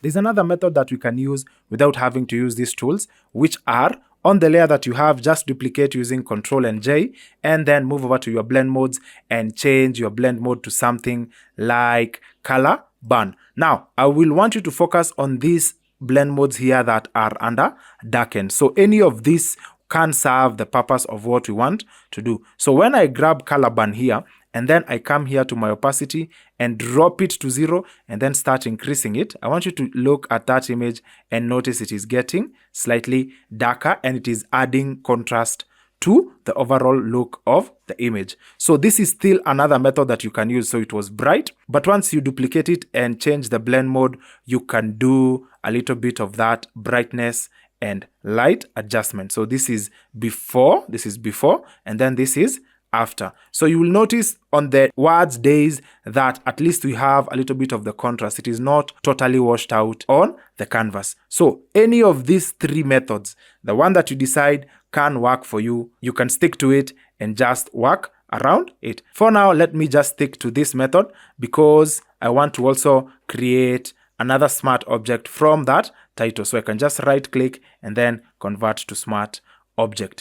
There's another method that we can use without having to use these tools, which are on the layer that you have, just duplicate using Ctrl and J, and then move over to your blend modes and change your blend mode to something like color burn. Now, I will want you to focus on these blend modes here that are under darken. So any of these can serve the purpose of what we want to do. So when I grab color burn here, and then I come here to my opacity and drop it to 0 and then start increasing it, I want you to look at that image and notice it is getting slightly darker and it is adding contrast to the overall look of the image. So this is still another method that you can use. So it was bright, but once you duplicate it and change the blend mode, you can do a little bit of that brightness and light adjustment. So this is before, and then this is after. So you will notice on the words days that at least we have a little bit of the contrast. It is not totally washed out on the canvas. So any of these three methods, the one that you decide can work for you, you can stick to it and just work around it. For now, let me just stick to this method because I want to also create another smart object from that title. So I can just right click and then convert to smart object.